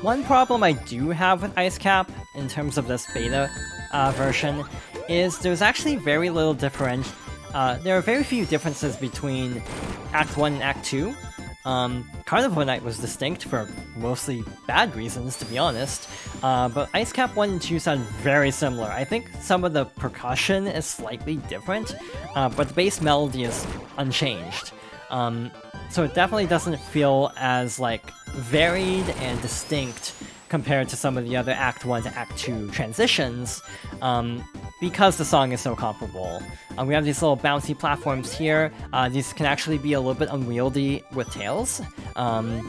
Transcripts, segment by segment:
One problem I do have with Ice Cap, in terms of this beta version, is there's actually very little there are very few differences between Act 1 and Act 2. Carnival Night was distinct for mostly bad reasons, to be honest, but Ice Cap 1 and 2 sound very similar. I think some of the percussion is slightly different, but the bass melody is unchanged. So it definitely doesn't feel as, like, varied and distinct compared to some of the other Act 1 to Act 2 transitions, because the song is so comparable. We have these little bouncy platforms here. These can actually be a little bit unwieldy with Tails. I've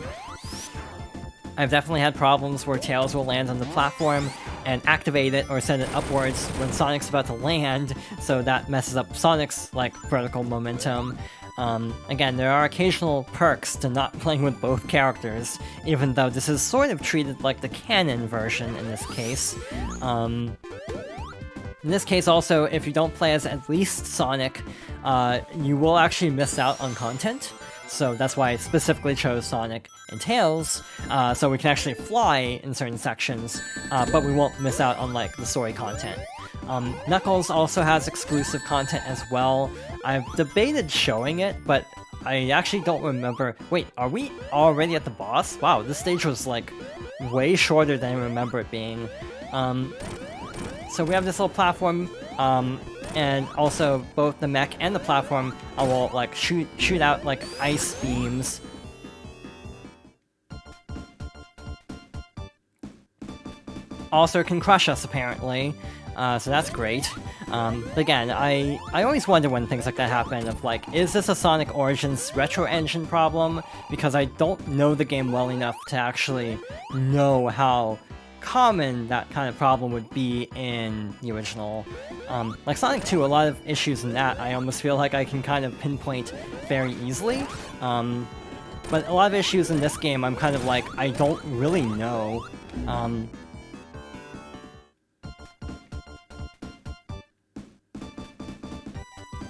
definitely had problems where Tails will land on the platform and activate it or send it upwards when Sonic's about to land, so that messes up Sonic's, like, vertical momentum. Again, there are occasional perks to not playing with both characters, even though this is sort of treated like the canon version in this case. In this case also, if you don't play as at least Sonic, you will actually miss out on content. So that's why I specifically chose Sonic and Tails, so we can actually fly in certain sections, but we won't miss out on, like, the story content. Knuckles also has exclusive content as well. I've debated showing it, but I actually don't remember. Wait, are we already at the boss? Wow, this stage was, like, way shorter than I remember it being. So we have this little platform, and also both the mech and the platform will, like, shoot out, like, ice beams. Also can crush us, apparently. So that's great. But again, I always wonder when things like that happen, of like, is this a Sonic Origins retro engine problem? Because I don't know the game well enough to actually know how common that kind of problem would be in the original. Like Sonic 2, a lot of issues in that I almost feel like I can kind of pinpoint very easily. But a lot of issues in this game, I'm kind of like, I don't really know.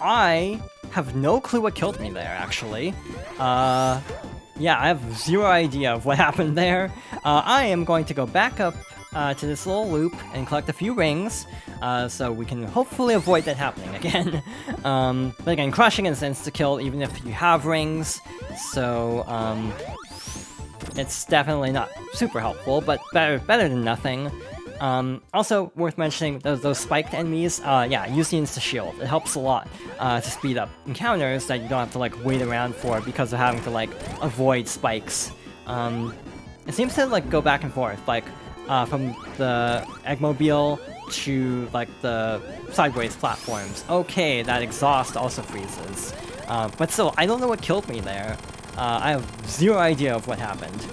I have no clue what killed me there, actually. Yeah, I have zero idea of what happened there. I am going to go back up to this little loop and collect a few rings, so we can hopefully avoid that happening again. But again, crushing is insta-kill even if you have rings, so it's definitely not super helpful, but better than nothing. Also worth mentioning, those spiked enemies, yeah, use the insta-shield. It helps a lot to speed up encounters that you don't have to, like, wait around for because of having to, like, avoid spikes. It seems to, like, go back and forth, like, from the Eggmobile to, like, the sideways platforms. Okay, that exhaust also freezes. But still, I don't know what killed me there. I have zero idea of what happened.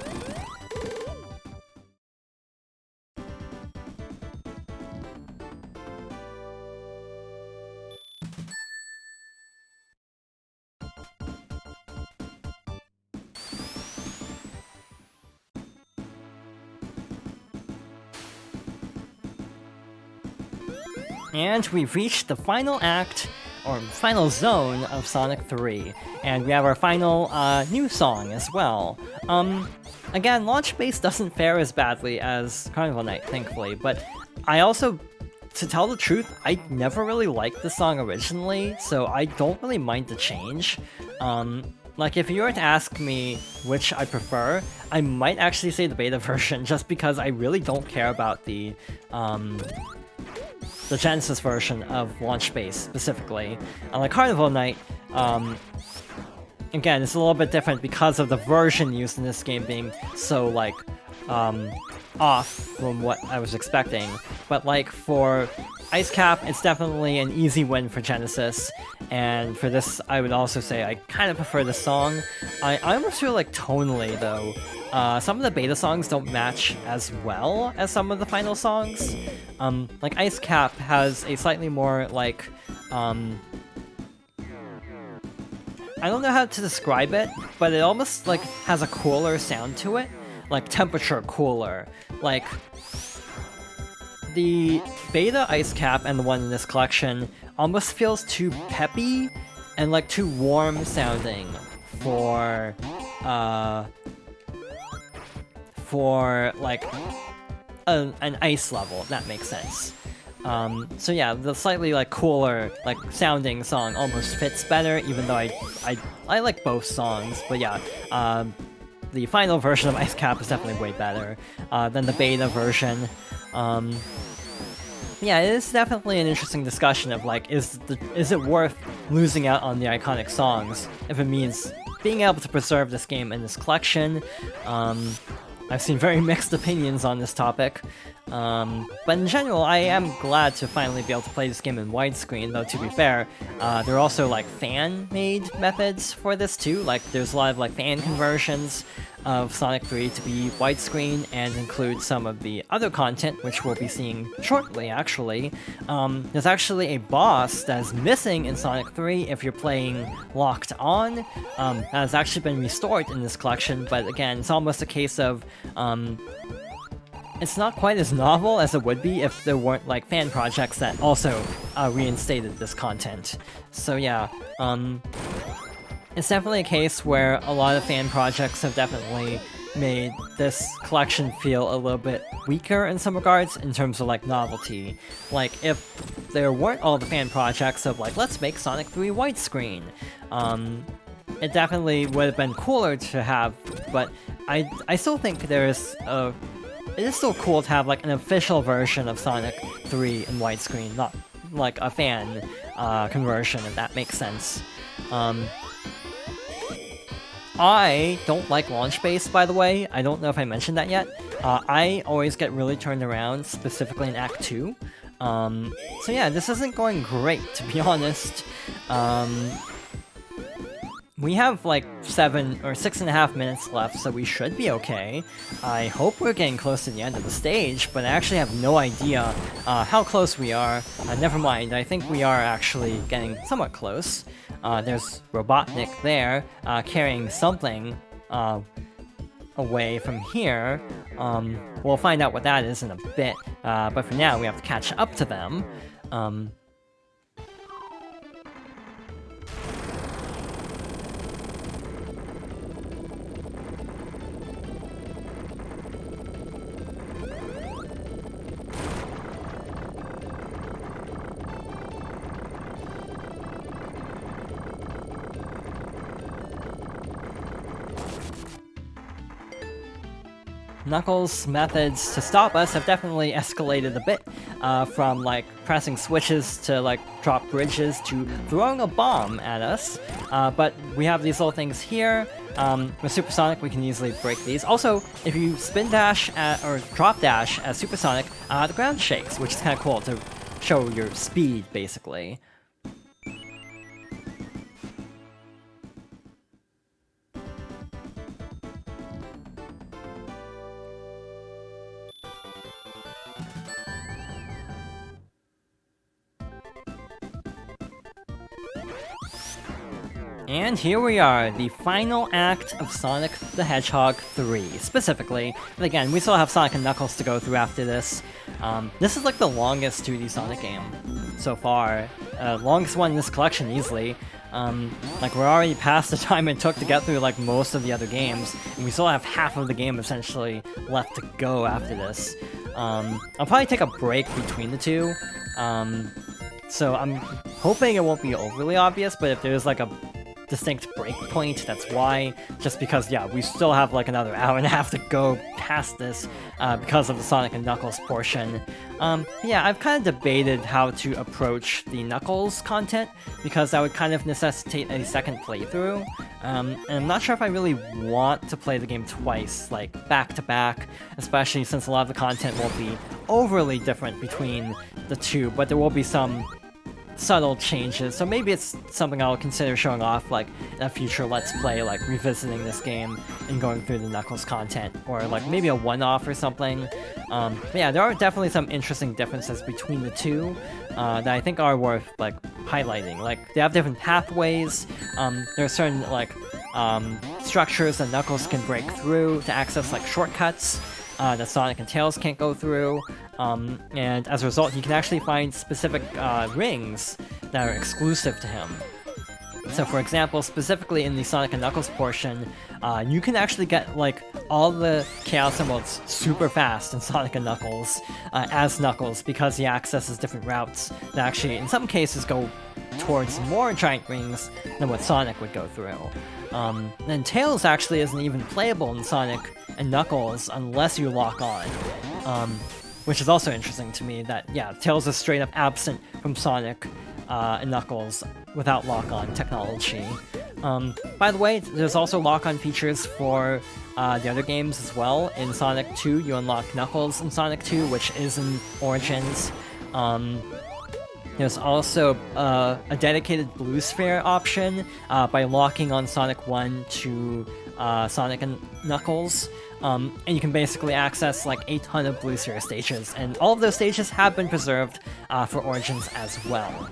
And we've reached the final act, or final zone of Sonic 3, and we have our final new song as well. Again, Launch Base doesn't fare as badly as Carnival Night, thankfully, but I also, to tell the truth, I never really liked the song originally, so I don't really mind the change. Like, if you were to ask me which I prefer, I might actually say the beta version, just because I really don't care about the Genesis version of Launch Base, specifically. Like Carnival Night, again, it's a little bit different because of the version used in this game being so, like, off from what I was expecting. But, like, for Ice Cap, it's definitely an easy win for Genesis, and for this, I would also say I kind of prefer the song. I almost feel like tonally, though, some of the beta songs don't match as well as some of the final songs. Like Ice Cap has a slightly more, like, I don't know how to describe it, but it almost, like, has a cooler sound to it. Like, temperature cooler. Like, the beta Ice Cap and the one in this collection almost feels too peppy and, like, too warm sounding for for like an ice level, if that makes sense. So yeah, the slightly like cooler like sounding song almost fits better, even though I like both songs. But yeah, the final version of Ice Cap is definitely way better than the beta version. Yeah, it is definitely an interesting discussion of like, is it worth losing out on the iconic songs if it means being able to preserve this game in this collection? I've seen very mixed opinions on this topic, but in general, I am glad to finally be able to play this game in widescreen, though to be fair, there are also like fan-made methods for this too, like there's a lot of like fan conversions of Sonic 3 to be widescreen and include some of the other content, which we'll be seeing shortly actually. There's actually a boss that is missing in Sonic 3 if you're playing Locked On, that has actually been restored in this collection, but again, it's almost a case of it's not quite as novel as it would be if there weren't like fan projects that also reinstated this content. So yeah, it's definitely a case where a lot of fan projects have definitely made this collection feel a little bit weaker in some regards in terms of like novelty. Like if there weren't all the fan projects of like, let's make Sonic 3 widescreen, it definitely would have been cooler to have, but I still think it is still cool to have like an official version of Sonic 3 in widescreen, not like a fan conversion, if that makes sense. I don't like launch base, by the way. I don't know if I mentioned that yet. I always get really turned around, specifically in Act 2. So yeah, this isn't going great, to be honest. We have like 7 or 6.5 minutes left, so we should be okay. I hope we're getting close to the end of the stage, but I actually have no idea how close we are. Never mind, I think we are actually getting somewhat close. There's Robotnik there, carrying something away from here. We'll find out what that is in a bit, but for now we have to catch up to them. Knuckles' methods to stop us have definitely escalated a bit, from like pressing switches to like drop bridges to throwing a bomb at us, but we have these little things here. With Supersonic we can easily break these. Also, if you spin dash or drop dash as Supersonic, the ground shakes, which is kind of cool to show your speed basically. And here we are, the final act of Sonic the Hedgehog 3, specifically. But again, we still have Sonic and Knuckles to go through after this. This is like the longest 2D Sonic game so far. Longest one in this collection, easily. Like, we're already past the time it took to get through like most of the other games, and we still have half of the game essentially left to go after this. I'll probably take a break between the two. So I'm hoping it won't be overly obvious, but if there's like a distinct breakpoint, that's why. Just because, yeah, we still have like another hour and a half to go past this because of the Sonic and Knuckles portion. Yeah, I've kind of debated how to approach the Knuckles content, because that would kind of necessitate a second playthrough. And I'm not sure if I really want to play the game twice, like back to back, especially since a lot of the content won't be overly different between the two, but there will be some subtle changes, so maybe it's something I'll consider showing off like in a future Let's Play, like revisiting this game and going through the Knuckles content, or like maybe a one-off or something. But yeah, there are definitely some interesting differences between the two that I think are worth like highlighting. Like, they have different pathways, there are certain like structures that Knuckles can break through to access like shortcuts that Sonic and Tails can't go through, and as a result, he can actually find specific rings that are exclusive to him. So for example, specifically in the Sonic & Knuckles portion, you can actually get like all the Chaos Emeralds super fast in Sonic & Knuckles as Knuckles, because he accesses different routes that actually in some cases go towards more giant rings than what Sonic would go through. Then Tails actually isn't even playable in Sonic & Knuckles unless you lock on. Which is also interesting to me that, yeah, Tails is straight up absent from Sonic and Knuckles without lock-on technology. By the way, there's also lock-on features for the other games as well. In Sonic 2, you unlock Knuckles in Sonic 2, which is in Origins. There's also a dedicated Blue Sphere option by locking on Sonic 1 to Sonic and Knuckles. And you can basically access like a ton of Blue Sphere stages, and all of those stages have been preserved for Origins as well.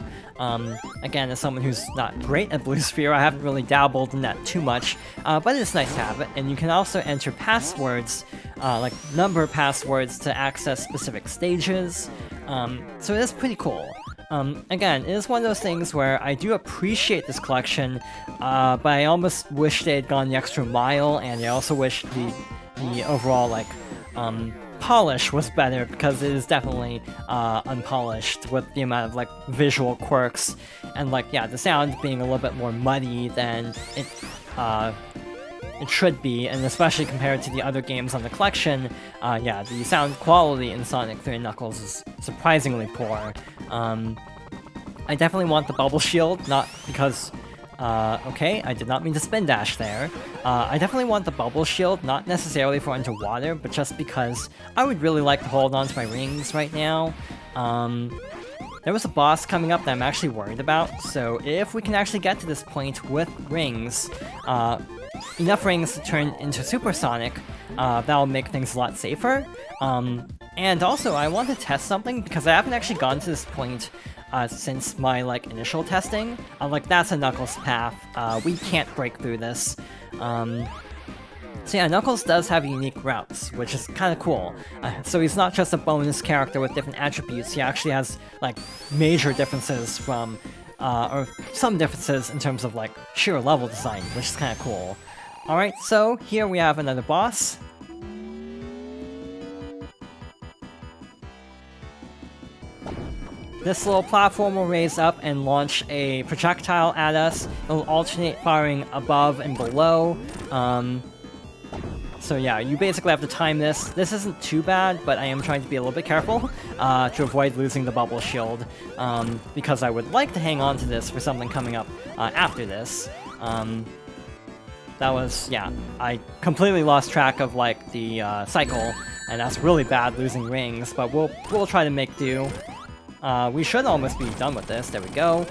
Again, as someone who's not great at Blue Sphere, I haven't really dabbled in that too much, but it's nice to have it, and you can also enter passwords, like number passwords to access specific stages, so it is pretty cool. Again, it is one of those things where I do appreciate this collection, but I almost wish they had gone the extra mile, and I also wish the overall, like, polish was better, because it is definitely unpolished with the amount of, like, visual quirks, and, like, yeah, the sound being a little bit more muddy than it should be, and especially compared to the other games on the collection, yeah, the sound quality in Sonic 3 and Knuckles is surprisingly poor. I definitely want the bubble shield, not because... okay, I did not mean to spin dash there. I definitely want the bubble shield, not necessarily for underwater, but just because I would really like to hold on to my rings right now. There was a boss coming up that I'm actually worried about, so if we can actually get to this point with rings, enough rings to turn into Supersonic, that'll make things a lot safer. And also, I want to test something, because I haven't actually gotten to this point since my, like, initial testing. Like, that's a Knuckles path. We can't break through this. So yeah, Knuckles does have unique routes, which is kind of cool. So he's not just a bonus character with different attributes, he actually has, like, major differences from, or some differences in terms of, like, sheer level design, which is kind of cool. Alright, so here we have another boss. This little platform will raise up and launch a projectile at us. It will alternate firing above and below. So yeah, you basically have to time this. This isn't too bad, but I am trying to be a little bit careful to avoid losing the bubble shield, because I would like to hang on to this for something coming up after this. That was, yeah, I completely lost track of, like, the cycle, and that's really bad losing rings, but we'll try to make do. We should almost be done with this. There we go.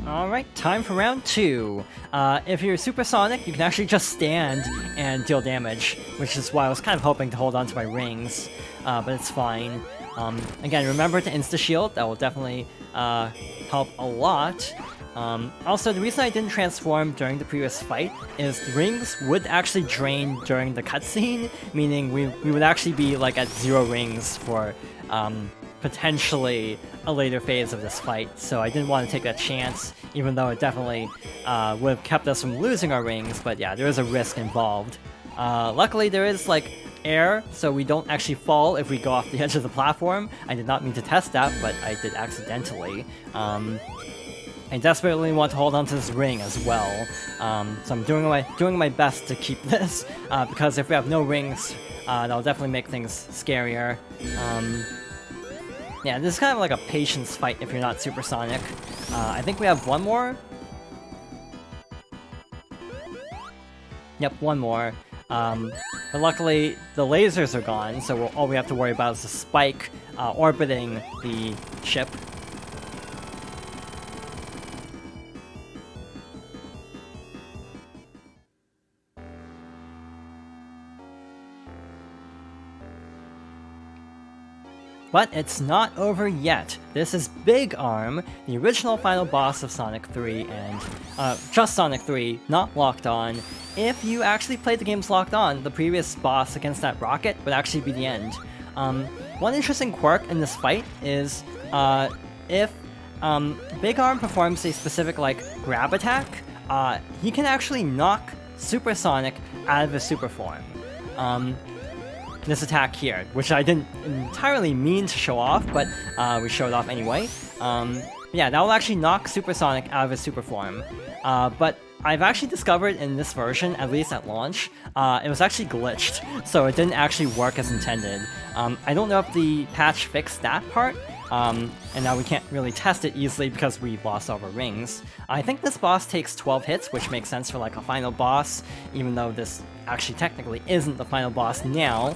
Alright, time for round 2. If you're Supersonic, you can actually just stand and deal damage, which is why I was kind of hoping to hold on to my rings, but it's fine. Again, remember to insta-shield, that will definitely help a lot. Also, the reason I didn't transform during the previous fight is the rings would actually drain during the cutscene, meaning we would actually be like at 0 rings for potentially a later phase of this fight, so I didn't want to take that chance, even though it definitely would have kept us from losing our rings, but yeah, there is a risk involved. Luckily, there is, like, air, so we don't actually fall if we go off the edge of the platform. I did not mean to test that, but I did accidentally. I desperately want to hold on to this ring as well. So I'm doing my best to keep this, because if we have no rings, that'll definitely make things scarier. Yeah, this is kind of like a patience fight if you're not supersonic. I think we have one more. Yep, one more. But luckily, the lasers are gone, so all we have to worry about is the spike orbiting the ship. But it's not over yet. This is Big Arm, the original final boss of Sonic 3, and just Sonic 3, not Locked On. If you actually played the games Locked On, the previous boss against that rocket would actually be the end. One interesting quirk in this fight is if Big Arm performs a specific grab attack, he can actually knock Supersonic out of his super form. This attack here, which I didn't entirely mean to show off, but we showed off anyway. Yeah, that will actually knock Supersonic out of his super form. But I've actually discovered in this version, at least at launch, it was actually glitched, so it didn't actually work as intended. I don't know if the patch fixed that part, and now we can't really test it easily because we lost all our rings. I think this boss takes 12 hits, which makes sense for a final boss, even though this actually technically isn't the final boss now.